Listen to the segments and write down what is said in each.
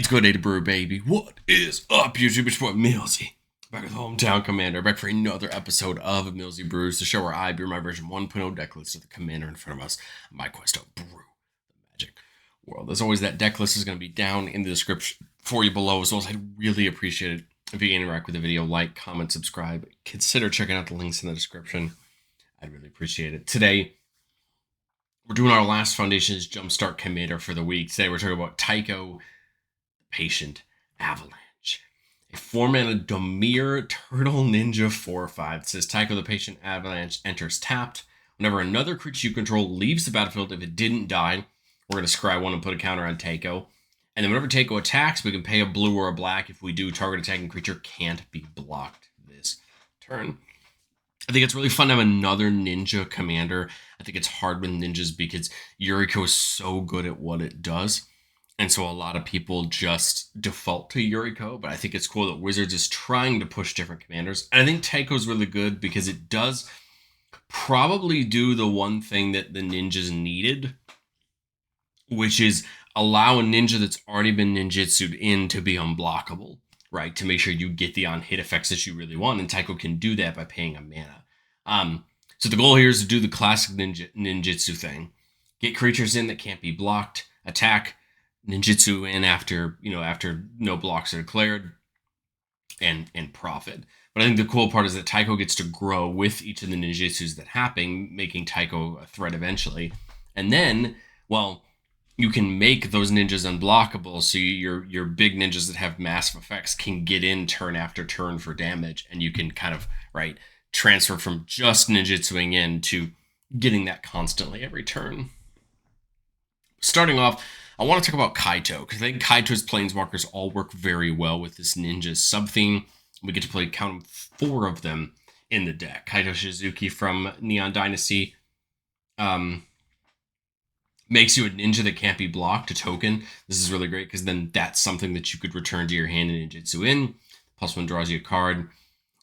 It's good day to brew, baby. What is up, YouTube? It's your boy Millsy, back with Hometown Commander, back for another episode of Millsy Brews, the show where I brew my version 1.0 deck list of the commander in front of us on my quest to brew the magic world. As always, that deck list is going to be down in the description for you below, as well as I'd really appreciate it if you interact with the video, like, comment, subscribe. Consider checking out the links in the description. I'd really appreciate it. Today, we're doing our last Foundations Jumpstart Commander for the week. Today, we're talking about Taeko, Patient Avalanche. A 4-mana Domir Turtle Ninja 4/5. It says Taeko the Patient Avalanche enters tapped. Whenever another creature you control leaves the battlefield, if it didn't die, we're going to scry one and put a counter on Taeko. And then whenever Taeko attacks, we can pay a blue or a black. If we do, target attacking creature can't be blocked this turn. I think it's really fun to have another ninja commander. I think it's hard with ninjas because Yuriko is so good at what it does. And so a lot of people just default to Yuriko, but I think it's cool that Wizards is trying to push different commanders. And I think Taeko's really good because it does probably do the one thing that the ninjas needed, which is allow a ninja that's already been ninjutsu'd in to be unblockable, right? To make sure you get the on-hit effects that you really want, and Taeko can do that by paying a mana. So the goal here is to do the classic ninjutsu thing. Get creatures in that can't be blocked, attack, ninjutsu in after no blocks are declared, and profit. But I think the cool part is that Taeko gets to grow with each of the ninjutsus that happen, making Taeko a threat eventually. And then, well, you can make those ninjas unblockable, so your big ninjas that have massive effects can get in turn after turn for damage, and you can kind of, right, transfer from just ninjutsuing in to getting that constantly every turn. Starting off, I want to talk about Kaito, because I think Kaito's planeswalkers all work very well with this ninja sub-theme. We get to play, count 4 of them in the deck. Kaito Shizuki from Neon Dynasty makes you a ninja that can't be blocked, a token. This is really great, because then that's something that you could return to your hand and ninjutsu in. +1 draws you a card.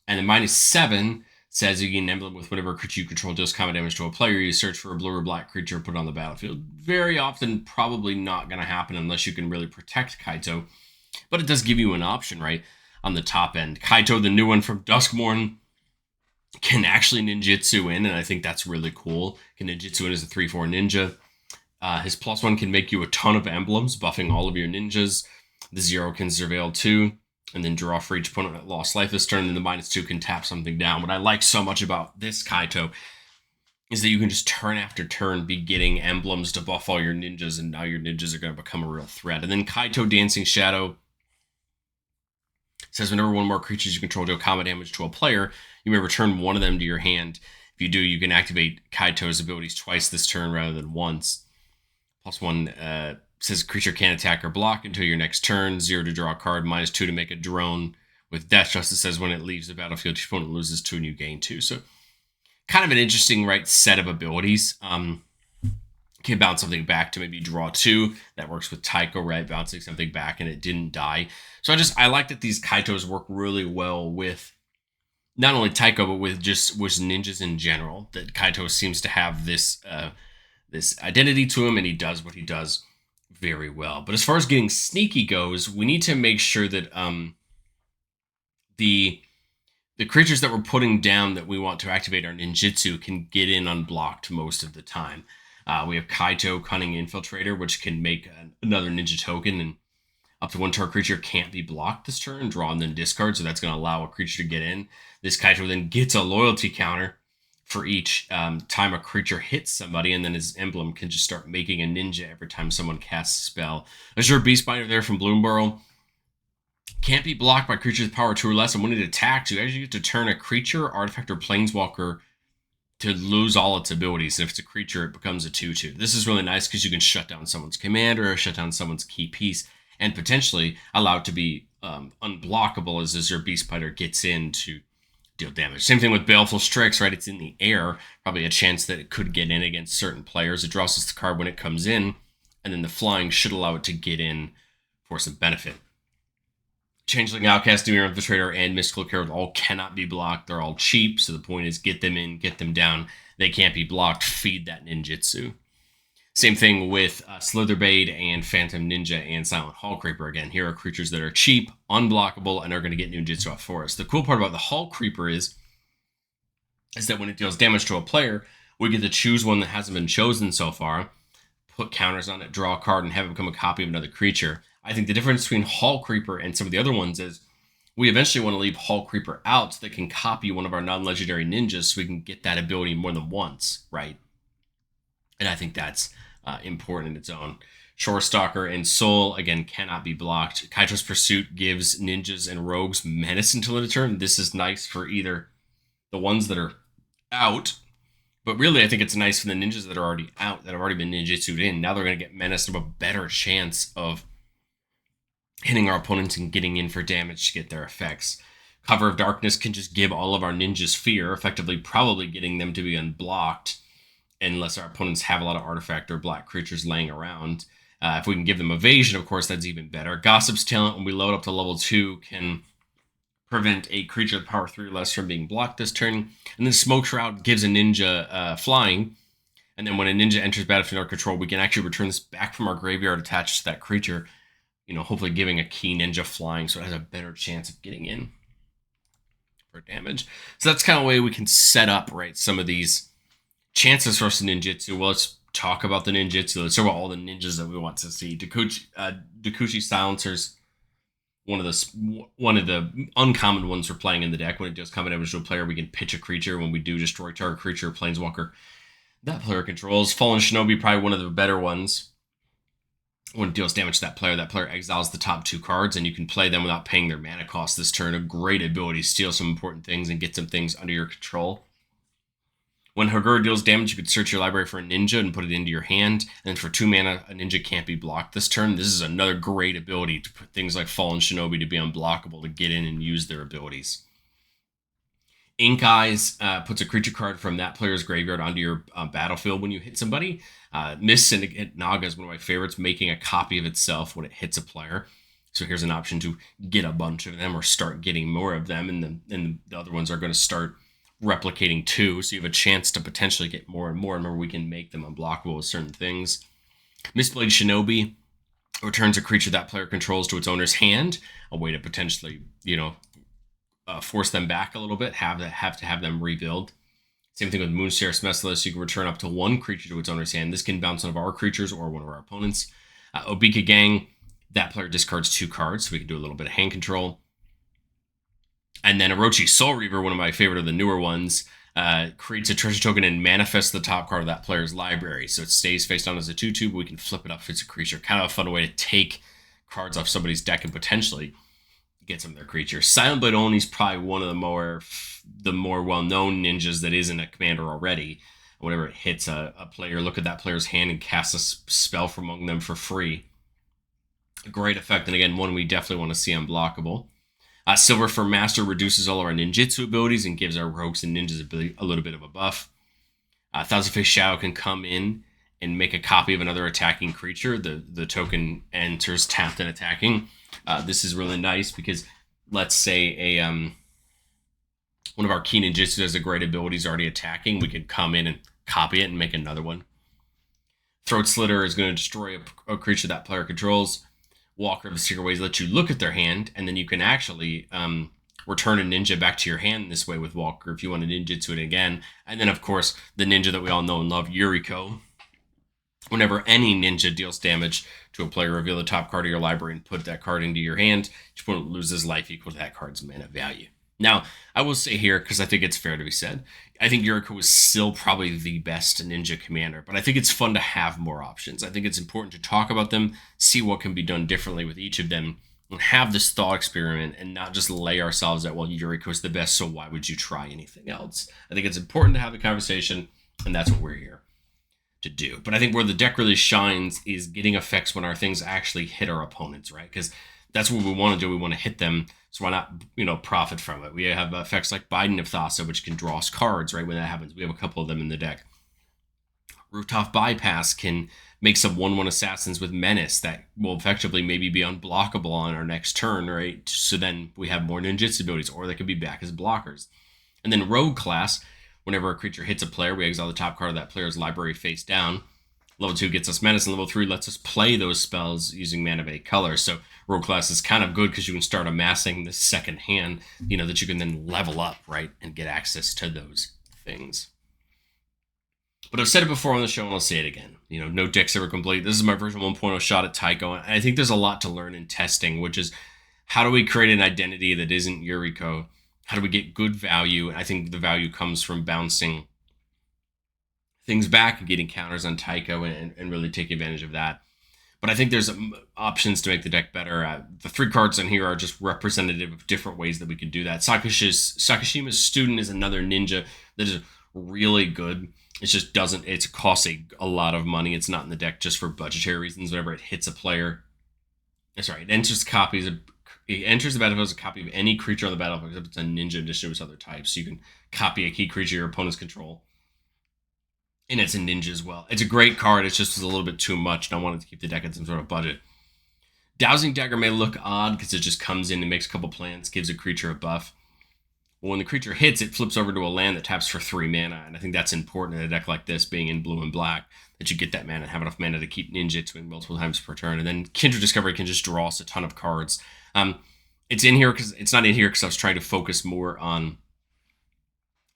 And then -7 says you gain an emblem with whatever creature you control deals combat damage to a player. You search for a blue or black creature, put it on the battlefield. Very often, probably not going to happen unless you can really protect Kaito. But it does give you an option, right, on the top end. Kaito, the new one from Duskmourn, can actually ninjutsu in, and I think that's really cool. Can ninjutsu in as a 3/4 ninja. His +1 can make you a ton of emblems, buffing all of your ninjas. The 0 can surveil 2. And then draw for each opponent that lost life this turn, and the -2 can tap something down. What I like so much about this Kaito is that you can just turn after turn be getting emblems to buff all your ninjas, and now your ninjas are going to become a real threat. And then Kaito Dancing Shadow says whenever one more creatures you control deal combat damage to a player, you may return one of them to your hand. If you do, you can activate Kaito's abilities twice this turn rather than once. +1 says creature can't attack or block until your next turn. 0 to draw a card, -2 to make a drone. With Death Justice says when it leaves the battlefield, your opponent loses 2 and you gain 2. So kind of an interesting, right, set of abilities. Can bounce something back to maybe draw 2. That works with Taeko, right? Bouncing something back and it didn't die. So I like that these Kaitos work really well with not only Taeko, but with ninjas in general. That Kaito seems to have this identity to him, and he does what he does very well. But as far as getting sneaky goes, we need to make sure that the creatures that we're putting down that we want to activate our ninjutsu can get in unblocked most of the time. We have Kaito Cunning Infiltrator, which can make another ninja token, and up to 1 target creature can't be blocked this turn, draw and then discard, so that's going to allow a creature to get in. This Kaito then gets a loyalty counter for each time a creature hits somebody, and then his emblem can just start making a ninja every time someone casts a spell. Azure Beastbiter there from Bloomburrow. Can't be blocked by creatures with power 2 or less, and when it attacks, you actually get to turn a creature, artifact, or planeswalker to lose all its abilities. And if it's a creature, it becomes a 2/2. This is really nice because you can shut down someone's commander or shut down someone's key piece, and potentially allow it to be unblockable as Azure Beastbiter gets in to deal damage. Same thing with Baleful Strix, right? It's in the air. Probably a chance that it could get in against certain players. It draws us the card when it comes in, and then the flying should allow it to get in for some benefit. Changeling, Outcast, Domir Infiltrator, and Mystical Carol all cannot be blocked. They're all cheap, so the point is get them in, get them down. They can't be blocked. Feed that ninjutsu. Same thing with Slitherbait and Phantom Ninja and Silent Hall Creeper. Again, here are creatures that are cheap, unblockable, and are going to get ninjutsu off for us. The cool part about the Hall Creeper is that when it deals damage to a player, we get to choose one that hasn't been chosen so far, put counters on it, draw a card, and have it become a copy of another creature. I think the difference between Hall Creeper and some of the other ones is we eventually want to leave Hall Creeper out so that can copy one of our non-legendary ninjas so we can get that ability more than once, right? And I think that's important in its own. Shore Stalker and Soul, again, cannot be blocked. Kaitro's Pursuit gives ninjas and rogues menace until end of turn. This is nice for either the ones that are out, but really I think it's nice for the ninjas that are already out, that have already been ninjutsu'd in. Now they're going to get menaced and have a better chance of hitting our opponents and getting in for damage to get their effects. Cover of Darkness can just give all of our ninjas fear, effectively probably getting them to be unblocked unless our opponents have a lot of artifact or black creatures laying around. If we can give them evasion, of course, that's even better. Gossip's Talent, when we load up to level 2, can prevent a creature with power 3 or less from being blocked this turn. And then Smoke Shroud gives a ninja flying. And then when a ninja enters battlefield under our control, we can actually return this back from our graveyard attached to that creature, hopefully giving a key ninja flying so it has a better chance of getting in for damage. So that's kind of the way we can set up, right, some of these chances for us in ninjutsu. Well, let's talk about the ninjutsu. Let's talk about all the ninjas that we want to see. Dakuchi Silencer's one of the uncommon ones we're playing in the deck. When it does come in to a player, we can pitch a creature. When we do, destroy target creature or planeswalker that player controls. Fallen Shinobi, probably one of the better ones. When it deals damage to that player exiles the top 2 cards, and you can play them without paying their mana cost this turn. A great ability, steal some important things and get some things under your control. When Hagura deals damage, you could search your library for a ninja and put it into your hand. And for 2 mana, a ninja can't be blocked this turn. This is another great ability to put things like Fallen Shinobi to be unblockable, to get in and use their abilities. Ink Eyes puts a creature card from that player's graveyard onto your battlefield when you hit somebody. Mist Syndicate Naga is one of my favorites, making a copy of itself when it hits a player. So here's an option to get a bunch of them or start getting more of them. And the other ones are going to start replicating too, so you have a chance to potentially get more and more. Remember, we can make them unblockable with certain things. Mistblade Shinobi returns a creature that player controls to its owner's hand, a way to potentially, force them back a little bit, have to have them rebuild. Same thing with Moonstare Messalus. You can return up to 1 creature to its owner's hand. This can bounce one of our creatures or one of our opponents. Obika Gang, that player discards 2 cards, so we can do a little bit of hand control. And then Orochi Soul Reaver, one of my favorite of the newer ones, creates a treasure token and manifests the top card of that player's library. So it stays face down as a 2/2, but we can flip it up if it's a creature. Kind of a fun way to take cards off somebody's deck and potentially get some of their creatures. Silent Blade Oni is probably one of the more well-known ninjas that isn't a commander already. Whenever it hits a player, look at that player's hand and cast a spell from among them for free. A great effect, and again, one we definitely want to see unblockable. Silver Fur Master reduces all of our ninjutsu abilities and gives our rogues and ninjas a little bit of a buff. Thousand Face Shadow can come in and make a copy of another attacking creature. The token enters tapped and attacking. This is really nice because let's say one of our key ninjutsu has a great ability is already attacking. We could come in and copy it and make another one. Throat Slitter is going to destroy a creature that player controls. Walker of the Secret Ways lets you look at their hand, and then you can actually return a ninja back to your hand this way with Walker if you want to ninjutsu it again. And then, of course, the ninja that we all know and love, Yuriko. Whenever any ninja deals damage to a player, reveal the top card of your library and put that card into your hand. Each opponent loses life equal to that card's mana value. Now, I will say here, because I think it's fair to be said, I think Yuriko is still probably the best ninja commander, but I think it's fun to have more options. I think it's important to talk about them, see what can be done differently with each of them, and have this thought experiment and not just lay ourselves at, well, Yuriko is the best, so why would you try anything else? I think it's important to have the conversation, and that's what we're here to do. But I think where the deck really shines is getting effects when our things actually hit our opponents, right? Because that's what we want to do. We want to hit them, so why not, profit from it? We have effects like Biden of Thassa, which can draw us cards, right? When that happens, we have a couple of them in the deck. Rooftop Bypass can make some 1/1 assassins with menace that will effectively maybe be unblockable on our next turn, right? So then we have more ninjutsu abilities, or they can be back as blockers. And then Rogue class, whenever a creature hits a player, we exile the top card of that player's library face down. Level 2 gets us menace, and level 3 lets us play those spells using mana of 8 colors. So rogue class is kind of good because you can start amassing the second hand, that you can then level up, right, and get access to those things. But I've said it before on the show, and I'll say it again. No deck's ever complete. This is my version 1.0 shot at Taeko, and I think there's a lot to learn in testing, which is how do we create an identity that isn't Yuriko? How do we get good value? And I think the value comes from bouncing things back and getting counters on Taeko and really take advantage of that. But I think there's options to make the deck better. The 3 cards in here are just representative of different ways that we could do that. Sakashima's Student is another ninja that is really good. It just doesn't, it costs a lot of money. It's not in the deck just for budgetary reasons. Whenever it hits a player, it enters the battlefield as a copy of any creature on the battlefield, except it's a ninja addition to its other types. So you can copy a key creature your opponent's control. And it's a ninja as well. It's a great card. It's just a little bit too much, and I wanted to keep the deck at some sort of budget. Dowsing Dagger may look odd because it just comes in and makes a couple plants, gives a creature a buff. Well, when the creature hits, it flips over to a land that taps for 3 mana, and I think that's important in a deck like this, being in blue and black, that you get that mana and have enough mana to keep ninjutsuing multiple times per turn. And then Kindred Discovery can just draw us a ton of cards. It's in here because it's not in here because I was trying to focus more on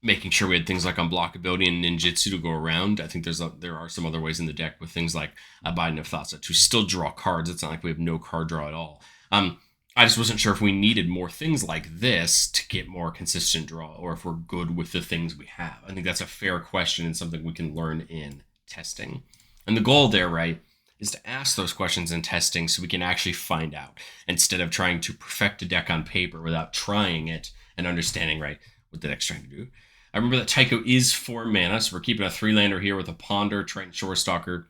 making sure we had things like unblockability and ninjutsu to go around. I think there are some other ways in the deck with things like Abiding of Thoughts to still draw cards. It's not like we have no card draw at all. I just wasn't sure if we needed more things like this to get more consistent draw, or if we're good with the things we have. I think that's a fair question and something we can learn in testing. And the goal there, right, is to ask those questions in testing so we can actually find out, instead of trying to perfect a deck on paper without trying it and understanding, right, what the deck's trying to do. I remember that Taeko is 4 mana, so we're keeping a 3-lander here with a Ponder, Triton Shorestalker,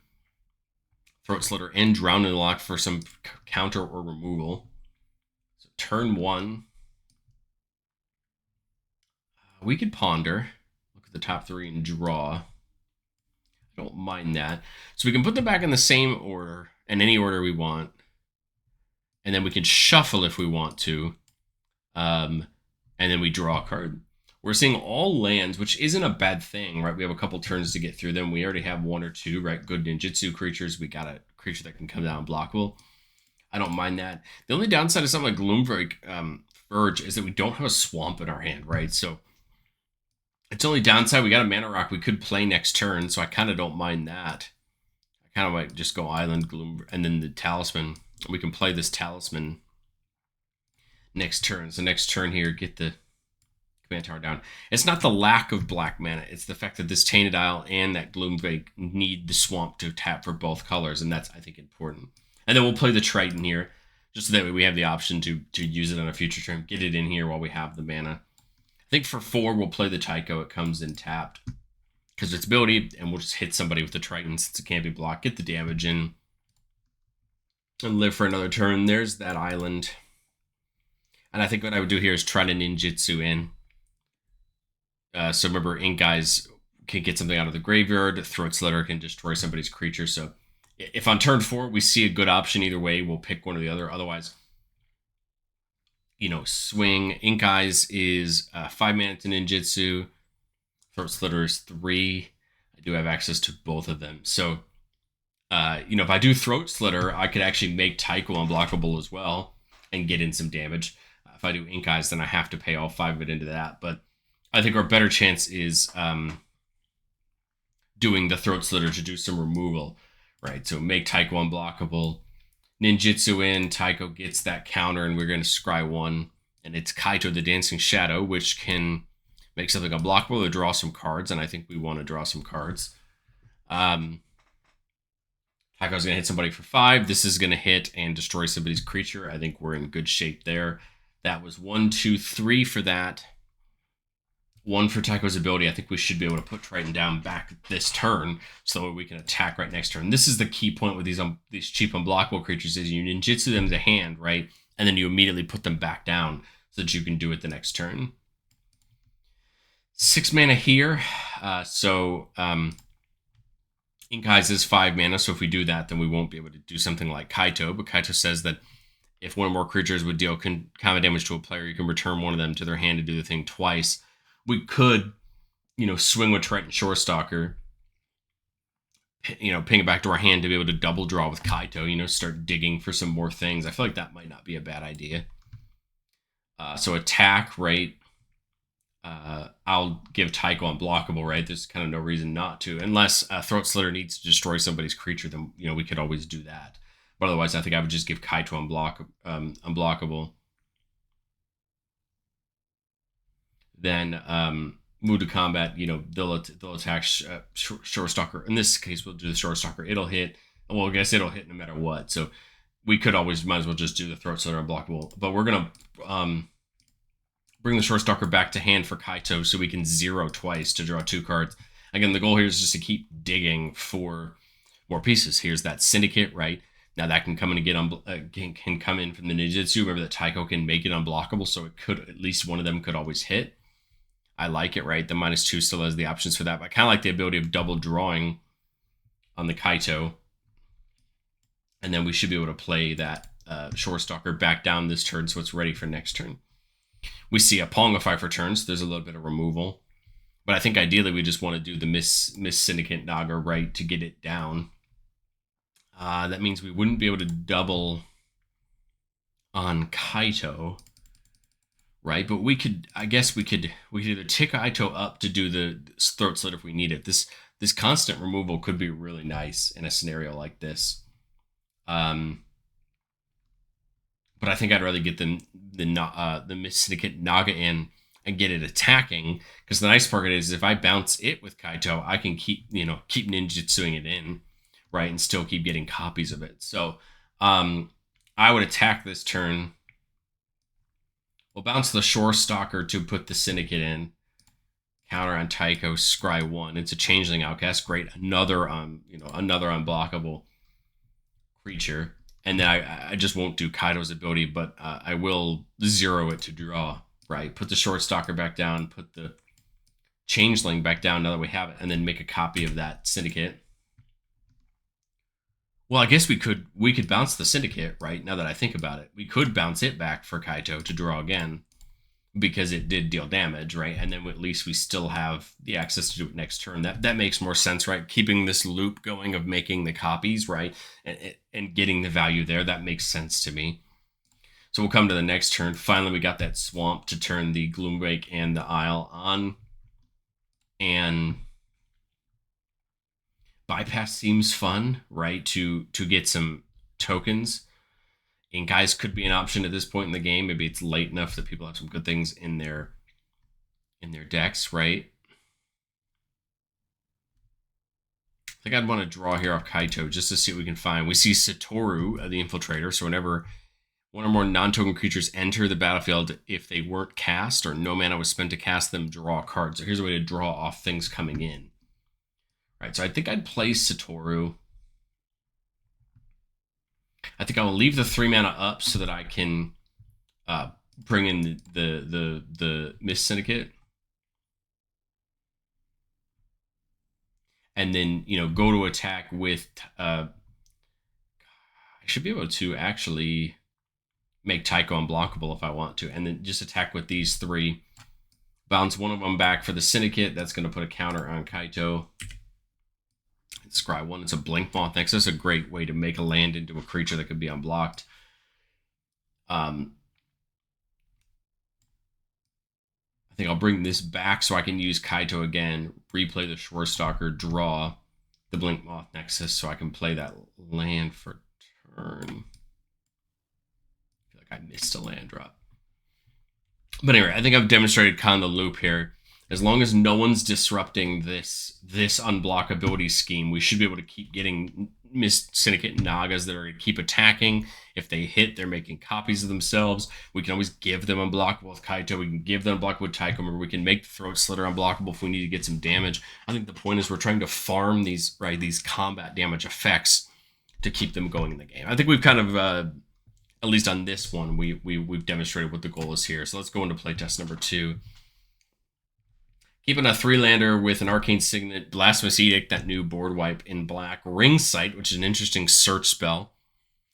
Throat Slitter, and Drown in the Lock for some counter or removal. So turn 1, we could Ponder, look at the top 3 and draw. I don't mind that. So we can put them back in the same order, in any order we want, and then we can shuffle if we want to, and then we draw a card. We're seeing all lands, which isn't a bad thing, right? We have a couple turns to get through them. We already have 1 or 2, right? Good ninjutsu creatures. We got a creature that can come down blockable. I don't mind that. The only downside of something like Gloomverge Verge is that we don't have a swamp in our hand, right? So it's only downside. We got a mana rock we could play next turn, so I kind of don't mind that. I kind of might just go Island, Gloom, and then the Talisman. We can play this Talisman next turn. So next turn here, get the Command Tower down. It's not the lack of black mana. It's the fact that this Tainted Isle and that Gloomveig need the swamp to tap for both colors, and that's, I think, important. And then we'll play the Triton here, just so that way we have the option to use it on a future turn. Get it in here while we have the mana. I think for 4, we'll play the Taeko. It comes in tapped because of its ability, and we'll just hit somebody with the Triton since it can't be blocked. Get the damage in and live for another turn. There's that island. And I think what I would do here is try to ninjutsu in. So remember, Ink Eyes can get something out of the graveyard. Throat Slitter can destroy somebody's creature. So if on turn 4 we see a good option either way, we'll pick one or the other. Otherwise, swing. Ink Eyes is 5 mana to ninjutsu. Throat Slitter is 3. I do have access to both of them. So, if I do Throat Slitter, I could actually make Taeko unblockable as well and get in some damage. If I do Ink Eyes, then I have to pay all 5 of it into that. But I think our better chance is doing the Throat Slitter to do some removal, right? So make Taeko unblockable, ninjutsu in, Taeko gets that counter, and we're going to scry 1. And it's Kaito the Dancing Shadow, which can make something unblockable or draw some cards, and I think we want to draw some cards. Taeko's going to hit somebody for 5. This is going to hit and destroy somebody's creature. I think we're in good shape there. That was 1, 2, 3 for that. 1 for Taeko's ability. I think we should be able to put Triton down back this turn so that we can attack right next turn. This is the key point with these cheap unblockable creatures is you ninjutsu them to hand, right? And then you immediately put them back down so that you can do it the next turn. 6 mana here. Ink Eyes is 5 mana, so if we do that, then we won't be able to do something like Kaito. But Kaito says that if one or more creatures would deal combat damage to a player, you can return one of them to their hand to do the thing twice. We could, swing with Triton Shorestalker, ping it back to our hand to be able to double draw with Kaito, start digging for some more things. I feel like that might not be a bad idea. So attack, right? I'll give Taeko unblockable, right? There's kind of no reason not to, unless Throat Slitter needs to destroy somebody's creature. Then we could always do that. But otherwise, I think I would just give Kaito unblockable. Then move to combat. They'll attack Shore Stalker. In this case, we'll do the Shore Stalker. It'll hit. Well, I guess it'll hit no matter what. So we might as well just do the Throat Slitter unblockable. But we're gonna bring the Shore Stalker back to hand for Kaito so we can 0 twice to draw 2 cards. Again, the goal here is just to keep digging for more pieces. Here's that Syndicate, right? Now that can come in and can come in from the Ninjutsu. Remember that Taeko can make it unblockable, so it could, at least one of them could always hit. I like it, right? The -2 still has the options for that, but I kind of like the ability of double drawing on the Kaito. And then we should be able to play that Shore Stalker back down this turn so it's ready for next turn. We see a Pongify for turns. So there's a little bit of removal. But I think ideally we just want to do the Miss Syndicate Naga, right, to get it down. That means we wouldn't be able to double on Kaito, right? But I guess we could either tick Kaito up to do the Throat Slit if we need it. This constant removal could be really nice in a scenario like this. But I think I'd rather get the Miss Syndicate Naga in and get it attacking, because the nice part is if I bounce it with Kaito, I can keep ninjutsuing it in, right, and still keep getting copies of it. So I would attack this turn. We'll bounce the Shore Stalker to put the Syndicate in. Counter on Taeko, scry 1. It's a Changeling Outcast. Great, another unblockable creature. And then I just won't do Kaito's ability, but I will 0 it to draw, right? Put the Short Stalker back down, put the Changeling back down now that we have it, and then make a copy of that Syndicate. Well, I guess we could bounce the Syndicate, right? Now that I think about it. We could bounce it back for Kaito to draw again, because it did deal damage, right? And then at least we still have the access to do it next turn. That makes more sense, right? Keeping this loop going of making the copies, right? And getting the value there, that makes sense to me. So we'll come to the next turn. Finally, we got that Swamp to turn the Gloomwake and the Isle on. And Bypass seems fun, right? To get some tokens. And guys could be an option at this point in the game. Maybe it's late enough that people have some good things in their decks, right? I think I'd want to draw here off Kaito just to see what we can find. We see Satoru, the Infiltrator. So whenever one or more non-token creatures enter the battlefield, if they weren't cast or no mana was spent to cast them, draw a card. So here's a way to draw off things coming in. Right, so I think I'd play Satoru. I think I will leave the 3 mana up so that I can bring in the Miss Syndicate. And then, go to attack with... I should be able to actually make Taeko unblockable if I want to. And then just attack with these 3. Bounce one of them back for the Syndicate. That's going to put a counter on Kaito. Scry 1, it's a Blink Moth next. That's a great way to make a land into a creature that could be unblocked. I think I'll bring this back so I can use Kaito again, replay the Shore Stalker, draw the Blink Moth Nexus so I can play that land for turn. I feel like I missed a land drop. But anyway, I think I've demonstrated kind of the loop here. As long as no one's disrupting this unblockability scheme, we should be able to keep getting Miss Syndicate Nagas that are going to keep attacking. If they hit, they're making copies of themselves. We can always give them unblockable with Kaito. We can give them unblockable with Taeko. Remember, we can make the Throat Slitter unblockable if we need to get some damage. I think the point is we're trying to farm these combat damage effects to keep them going in the game. I think we've kind of, at least on this one, we've demonstrated what the goal is here. So let's go into playtest number 2. Keeping a 3-lander with an Arcane Signet, Blasphemous Edict, that new board wipe in black. Ring Sight, which is an interesting search spell.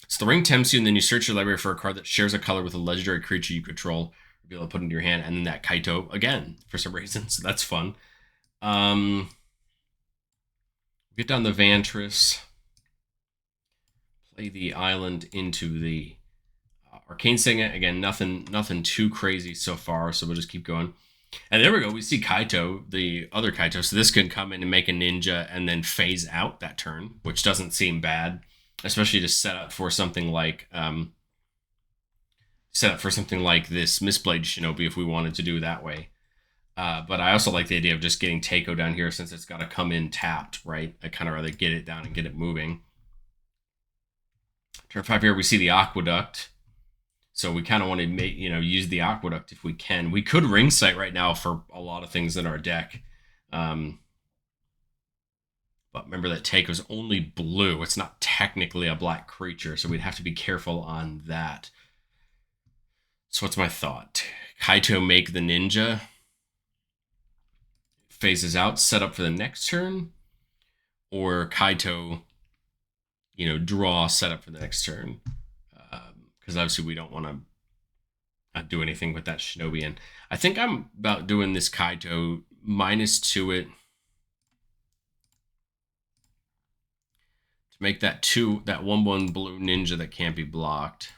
So the ring tempts you, and then you search your library for a card that shares a color with a legendary creature you control. You'll be able to put into your hand, and then that Kaito again, for some reason. So that's fun. Get down the Vantress. Play the island into the Arcane Signet. Again, nothing too crazy so far, so we'll just keep going. And there we go. We see Kaito, the other Kaito. So this can come in and make a ninja and then phase out that turn, which doesn't seem bad, especially to set up for something like this Mistblade Shinobi if we wanted to do it that way. But I also like the idea of just getting Taeko down here since it's got to come in tapped, right? I kind of rather get it down and get it moving. Turn 5 here, we see the Aqueduct. So we kind of want to make, use the Aqueduct if we can. We could Ring Sight right now for a lot of things in our deck. But remember that Taeko's only blue. It's not technically a black creature, so we'd have to be careful on that. So what's my thought? Kaito make the ninja. Phases out, set up for the next turn. Or Kaito, draw, set up for the next turn. Because obviously we don't want to do anything with that Shinobi in. I think I'm about doing this Kaito -2 it. To make that 1/1 blue ninja that can't be blocked.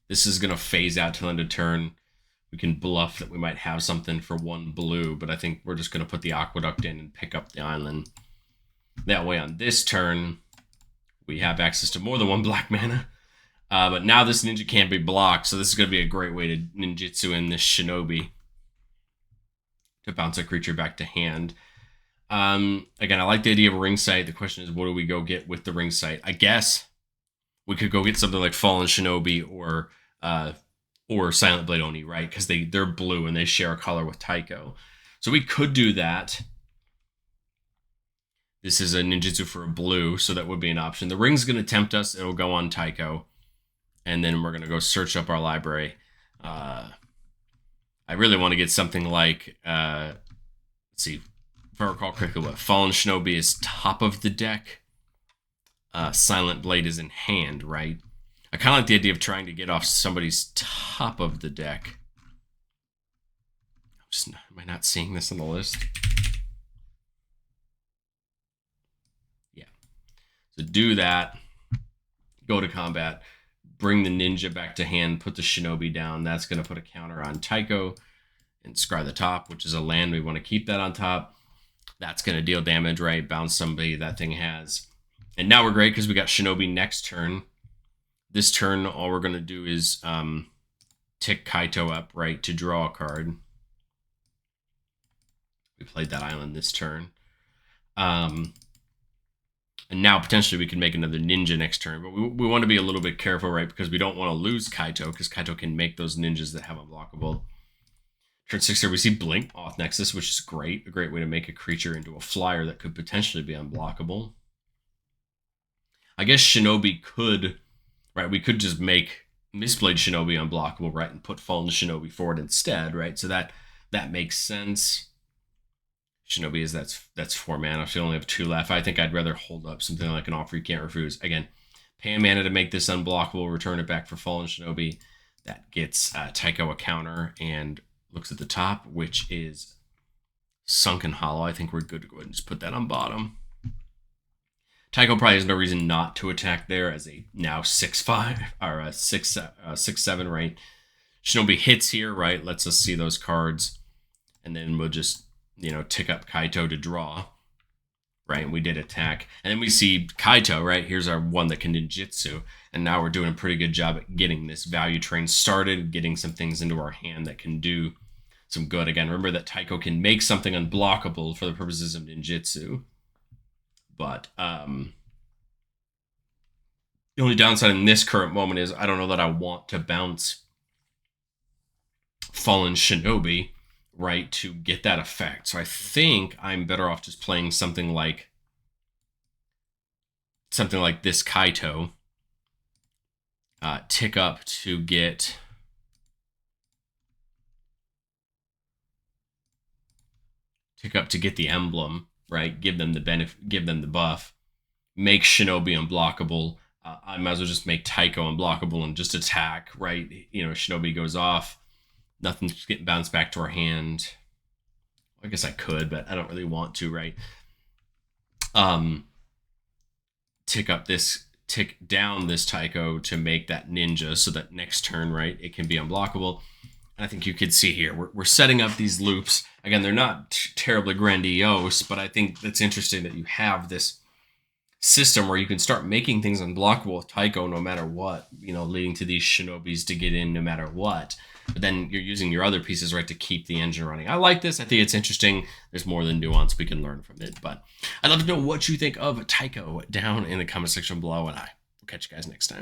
This is going to phase out till end of turn. We can bluff that we might have something for 1 blue, but I think we're just going to put the Aqueduct in and pick up the island. That way on this turn, we have access to more than 1 black mana. But now this ninja can't be blocked, so this is going to be a great way to ninjutsu in this Shinobi to bounce a creature back to hand. Again, I like the idea of Ring Sight. The question is, what do we go get with the Ring Sight? I guess we could go get something like Fallen Shinobi or Silent Blade Oni, right? Because they're blue and they share a color with Taeko. So we could do that. This is a ninjutsu for a blue, so that would be an option. The ring's going to tempt us. It'll go on Taeko. And then we're going to go search up our library. I really want to get something like, let's see, if I recall correctly, what Fallen Shinobi is top of the deck. Silent Blade is in hand, right? I kind of like the idea of trying to get off somebody's top of the deck. Am I not seeing this on the list? Yeah. So do that. Go to combat. Bring the ninja back to hand, put the Shinobi down. That's going to put a counter on Taeko and scry the top, which is a land. We want to keep that on top. That's going to deal damage, right? Bounce somebody that thing has. And now we're great because we got Shinobi next turn. This turn, all we're going to do is tick Kaito up, right, to draw a card. We played that island this turn. And now potentially we can make another ninja next turn. But we want to be a little bit careful, right? Because we don't want to lose Kaito, because Kaito can make those ninjas that have unblockable. Turn 6 here, we see Blink Off Nexus, which is great. A great way to make a creature into a flyer that could potentially be unblockable. I guess Shinobi could, right? We could just make Mistblade Shinobi unblockable, right? And put Fallen Shinobi forward instead, right? So that makes sense. Shinobi is that's 4 mana. So we only have 2 left. I think I'd rather hold up something like an Offer You Can't Refuse. Again, pay a mana to make this unblockable, return it back for Fallen Shinobi. That gets Taeko a counter and looks at the top, which is Sunken Hollow. I think we're good to go ahead and just put that on bottom. Taeko probably has no reason not to attack there as a now 6/5 or a 6/7, right? Shinobi hits here, right? Lets us see those cards, and then we'll just tick up Kaito to draw, right? And we did attack. And then we see Kaito, right? Here's our one that can ninjutsu. And now we're doing a pretty good job at getting this value train started, getting some things into our hand that can do some good. Again, remember that Taeko can make something unblockable for the purposes of ninjutsu. But the only downside in this current moment is I don't know that I want to bounce Fallen Shinobi, right, to get that effect. So I think I'm better off just playing something like this Kaito. Tick up to get the emblem, right? Give them the benefit, give them the buff. Make Shinobi unblockable. I might as well just make Taeko unblockable and just attack, right? Shinobi goes off. Nothing's getting bounced back to our hand. I guess I could, but I don't really want to, right? tick down this Taeko to make that ninja so that next turn, right, it can be unblockable. And I think you could see here, we're setting up these loops. Again, they're not terribly grandiose, but I think that's interesting that you have this system where you can start making things unblockable with Taeko no matter what, leading to these shinobis to get in no matter what. But then you're using your other pieces, right, to keep the engine running. I like this. I think it's interesting. There's more than nuance we can learn from it. But I'd love to know what you think of Taeko down in the comment section below, and I will catch you guys next time.